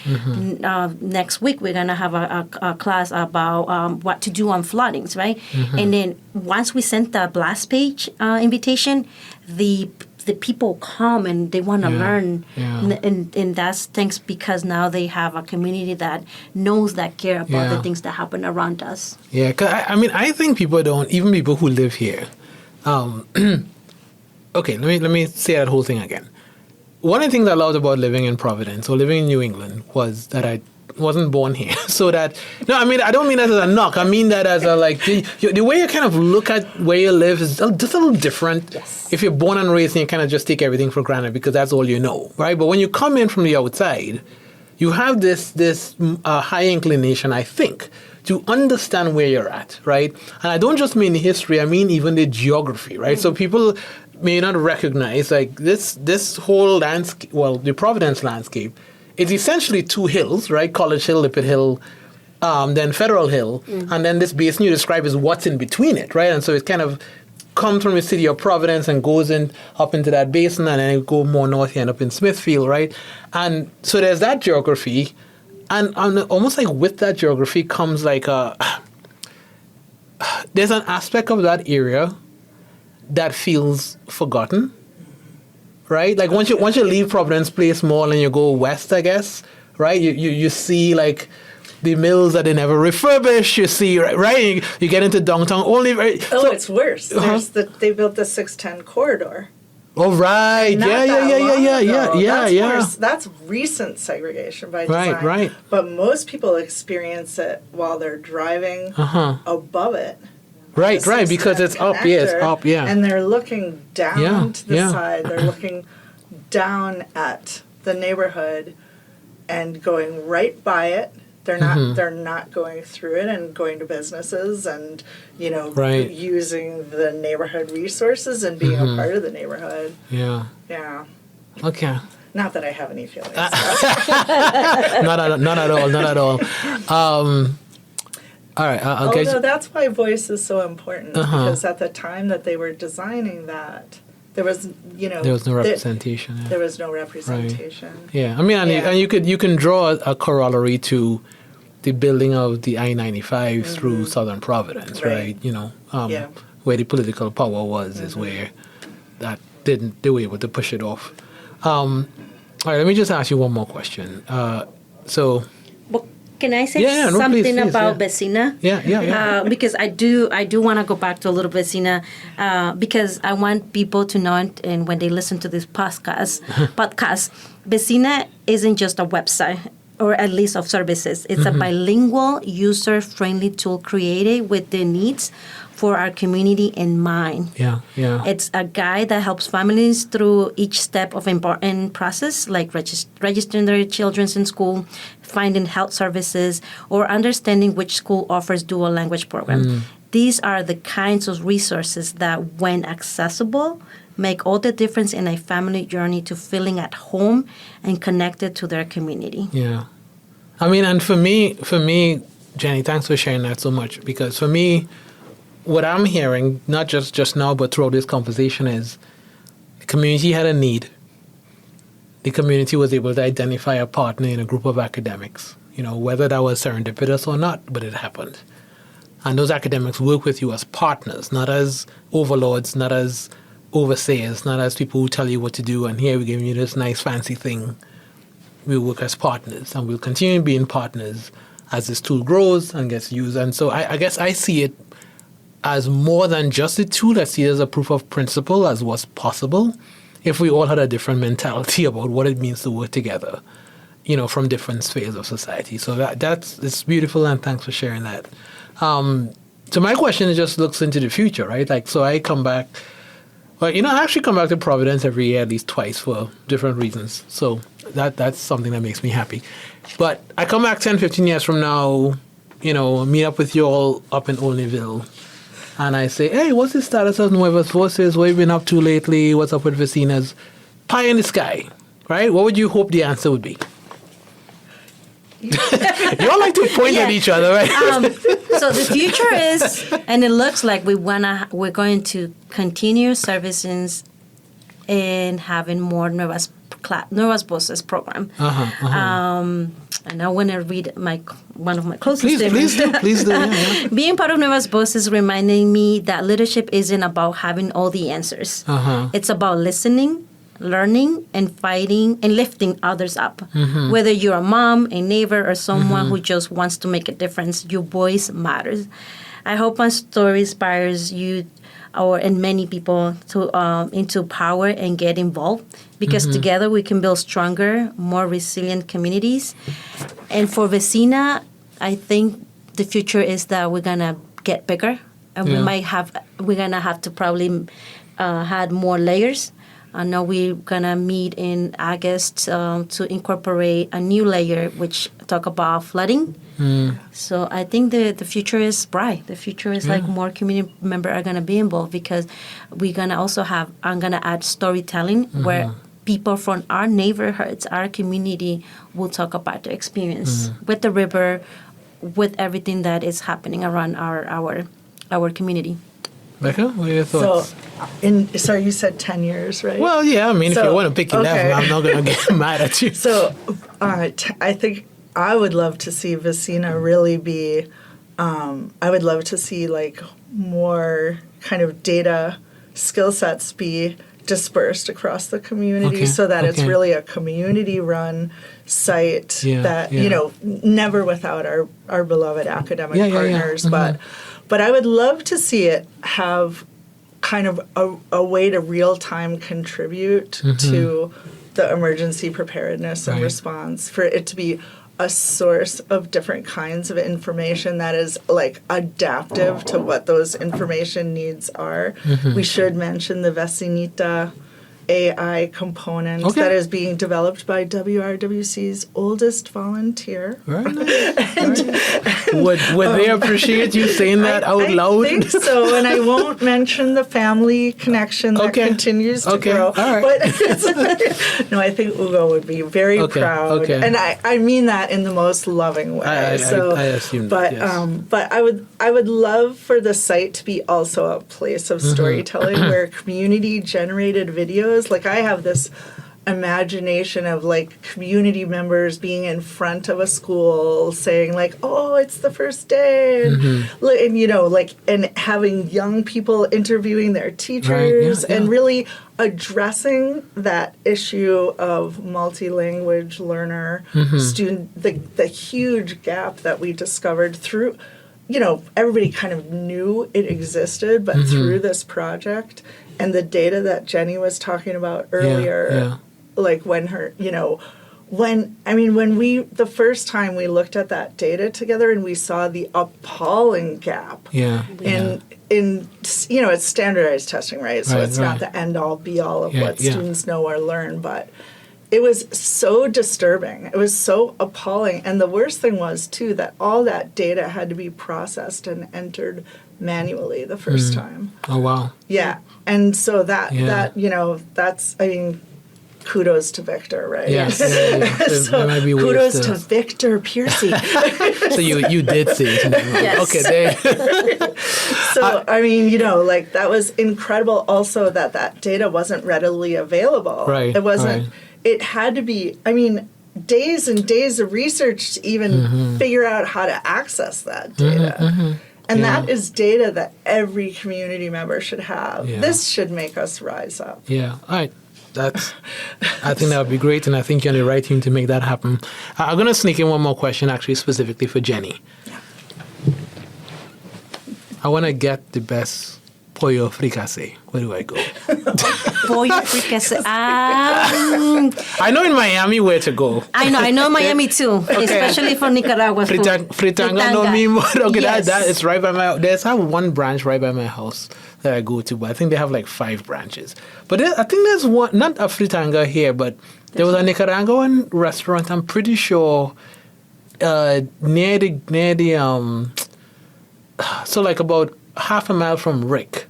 Next week we're gonna have a class about what to do on floodings, right? And then once we sent the blast page invitation, the people come and they want to learn, and that's thanks because now they have a community that knows, that care about the things that happen around us. Yeah, 'cause I think people don't, even people who live here. Okay, let me say that whole thing again. One of the things I loved about living in Providence or living in New England was that I wasn't born here. So that, no, I mean, I don't mean that as a knock. I mean that as a, like, the way you kind of look at where you live is just a little different. Yes. If you're born and raised and you kind of just take everything for granted because that's all you know, right? But when you come in from the outside, you have this high inclination, I think, to understand where you're at, right? And I don't just mean history, I mean even the geography, right? So people may not recognize, like, this whole landscape, well, the Providence landscape, it's essentially two hills, right? College Hill, Lippert Hill, then Federal Hill, and then this basin you describe is what's in between it, right? And so it kind of comes from the city of Providence and goes in up into that basin, and then it go more north, you end up in Smithfield, right? And so there's that geography, and almost like with that geography comes like there's an aspect of that area that feels forgotten. Right, like once you leave Providence Place Mall and you go west, I guess, right? You see like the mills that they never refurbish. You see, right? You get into downtown only. Right? Oh, so, it's worse. They built the 610 corridor. Oh, right. Yeah. Worse. That's recent segregation by design. Right. But most people experience it while they're driving above it. Right, because it's up, it's up, And they're looking down to the side. They're looking down at the neighborhood and going right by it. They're not going through it and going to businesses and, using the neighborhood resources and being a part of the neighborhood. Yeah. Yeah. Okay. Not that I have any feelings. Not at all. All right. Although that's why voice is so important, because at the time that they were designing that, there was no representation. There was no representation. Right. Yeah, I mean, and you can draw a corollary to the building of the I-95 through Southern Providence, right? Where the political power was is where that they were able to push it off. All right, let me just ask you one more question. Can I say something about Vecina? Yeah. Because I do want to go back to a little Vecina because I want people to know, and when they listen to this podcast, Vecina isn't just a website or a list of services. It's a bilingual, user-friendly tool created with the needs for our community in mind. Yeah. It's a guide that helps families through each step of important process, like registering their children in school, finding health services, or understanding which school offers dual language program. These are the kinds of resources that, when accessible, make all the difference in a family journey to feeling at home and connected to their community. Yeah. I mean, and for me, Jenny, thanks for sharing that so much, because for me, what I'm hearing, not just now, but throughout this conversation, is the community had a need. The community was able to identify a partner in a group of academics, whether that was serendipitous or not, but it happened. And those academics work with you as partners, not as overlords, not as overseers, not as people who tell you what to do, and here we're giving you this nice fancy thing. We work as partners, and we'll continue being partners as this tool grows and gets used. And so I guess I see it as more than just a tool. I see it as a proof of principle, as what's possible if we all had a different mentality about what it means to work together, from different spheres of society. So it's beautiful, and thanks for sharing that. So my question just looks into the future, right? Like, so I come back, I actually come back to Providence every year, at least twice, for different reasons. So that's something that makes me happy. But I come back 10, 15 years from now, meet up with you all up in Olneyville, and I say, hey, what's the status of Nuevas Voces? What have you been up to lately? What's up with Vecinas? Pie in the sky, right? What would you hope the answer would be? You all like to point at each other, right? So the future is, and it looks like we're going to continue services and having more Nuevas Voces program. And I want to read one of my closest statements. Please do. Yeah. Being part of Nuevas Voces reminding me that leadership isn't about having all the answers. It's about listening, learning, and fighting and lifting others up. Whether you're a mom, a neighbor, or someone who just wants to make a difference, your voice matters. I hope my story inspires you and many people to into power and get involved, because together we can build stronger, more resilient communities. And for Vecina, I think the future is that we're gonna get bigger, and we're gonna have to probably add more layers. I know we're gonna meet in August to incorporate a new layer, which talk about flooding. So I think the future is bright. The future is like more community members are gonna be involved, because we're gonna also I'm gonna add storytelling where people from our neighborhoods, our community, will talk about their experience with the river, with everything that is happening around our community. Becca, what are your thoughts? So you said 10 years, right? Well, yeah, I mean, if you want to pick 11, I'm not going to get mad at you. So I think I would love to see Vecina really be, I would love to see like more kind of data skill sets be dispersed across the community, so that it's really a community-run site that, you know, never without our beloved academic partners, but I would love to see it have kind of a way to real-time contribute to the emergency preparedness and response, for it to be a source of different kinds of information that is like adaptive to what those information needs are. We should mention the Vecinita AI component that is being developed by WRWC's oldest volunteer. Very nice. Would they appreciate you saying that out loud? I think so, and I won't mention the family connection that continues to grow. All right. But no, I think Ugo would be very proud, and I mean that in the most loving way. I assume but that, but I would love for the site to be also a place of storytelling where community generated videos. Like, I have this imagination of like community members being in front of a school saying like, oh, it's the first day, and you know, like, and having young people interviewing their teachers and really addressing that issue of multi-language learner student, the huge gap that we discovered through, you know, everybody kind of knew it existed, but through this project and the data that Jenny was talking about earlier, like when the first time we looked at that data together and we saw the appalling gap in you know, it's standardized testing, right? So it's not the end all be all of what students know or learn, but it was so disturbing. It was so appalling. And the worst thing was, too, that all that data had to be processed and entered manually the first time. Oh, wow. Yeah. And so that you know, that's, I mean, kudos to Victor, right? Yeah. So kudos to Victor Piercy. So you did see it. Yes. Okay, there. So, I mean, you know, like, that was incredible also that data wasn't readily available. Right. It wasn't. Right. It had to be, I mean, days and days of research to even figure out how to access that data. And that is data that every community member should have. Yeah. This should make us rise up. Yeah. All right. I think that would be great, and I think you're on the right team to make that happen. I'm going to sneak in one more question, actually, specifically for Jenny. Yeah. I want to get the best pollo fricassé. Where do I go? Pollo fricassé. I know in Miami where to go. I know Miami too, especially for Nicaragua food. Fritanga no mismo. Okay, yes. that is right by my. There's one branch right by my house that I go to, but I think they have like 5 branches. But I think there's one, not a fritanga here, but there was a Nicaraguan restaurant. I'm pretty sure near the so like about half a mile from Rick.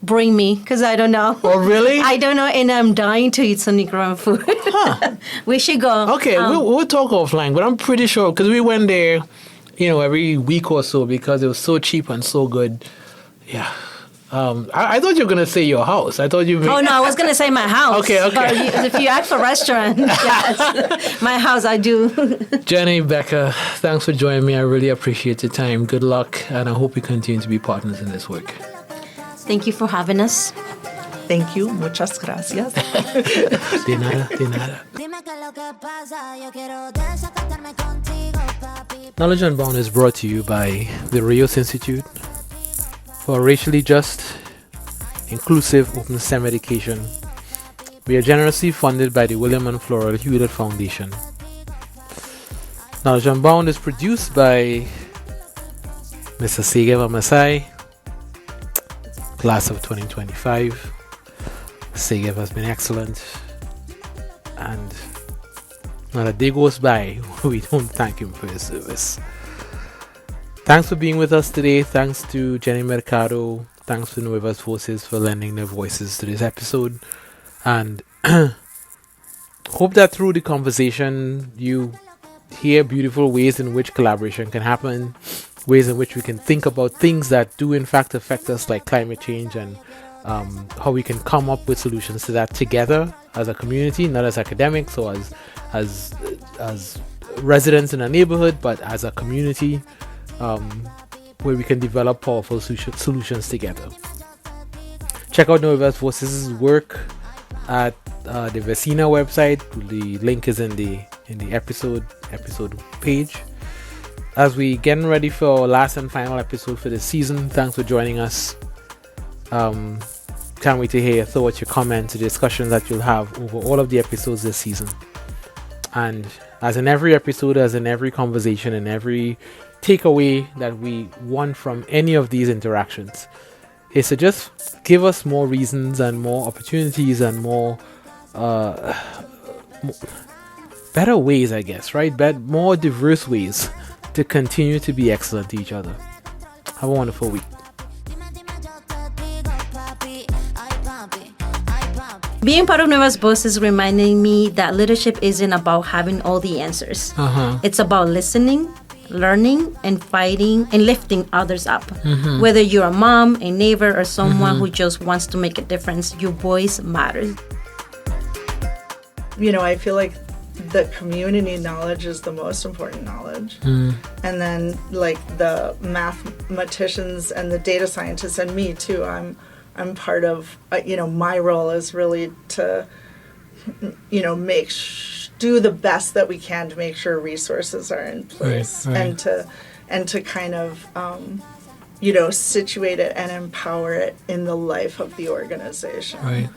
bring me, because I don't know. Oh, really? I don't know, and I'm dying to eat some Nicaraguan food. We should go. Okay, we'll talk offline, but I'm pretty sure, because we went there, every week or so because it was so cheap and so good. Yeah. I thought you were going to say your house. I thought you... Oh, no, I was going to say my house. Okay. But if you ask for restaurant, yes. My house, I do. Jenny, Becca, thanks for joining me. I really appreciate your time. Good luck, and I hope we continue to be partners in this work. Thank you for having us. Thank you. Muchas gracias. De nada. Knowledge Unbound is brought to you by the Rios Institute for racially just, inclusive open STEM education. We are generously funded by the William and Floral Hewlett Foundation. Knowledge Unbound is produced by Mr. Segeva Masai, class of 2025. Segev has been excellent, and not a day goes by we don't thank him for his service. Thanks for being with us today. Thanks to Jenny Mercado. Thanks to Nuevas Voces for lending their voices to this episode. And hope that through the conversation you hear beautiful ways in which collaboration can happen, ways in which we can think about things that do in fact affect us, like climate change, and how we can come up with solutions to that together as a community, not as academics or as residents in a neighborhood, but as a community, where we can develop powerful solutions together. Check out Nuevas Voces' work at the Vecina website. The link is in the episode page. As we getting ready for our last and final episode for this season, thanks for joining us. Can't wait to hear your thoughts, your comments, the discussions that you'll have over all of the episodes this season. And as in every episode, as in every conversation, and every takeaway that we want from any of these interactions, is to just give us more reasons and more opportunities and more better ways, I guess, right? More diverse ways to continue to be excellent to each other. Have a wonderful week. Being part of Nuevas Voces is reminding me that leadership isn't about having all the answers. It's about listening, learning, and fighting and lifting others up. Whether you're a mom, a neighbor, or someone who just wants to make a difference, your voice matters. I feel like the community knowledge is the most important knowledge. And then like the mathematicians and the data scientists, and me too, I'm part of, my role is really to, do the best that we can to make sure resources are in place, right. and to kind of, situate it and empower it in the life of the organization. Right.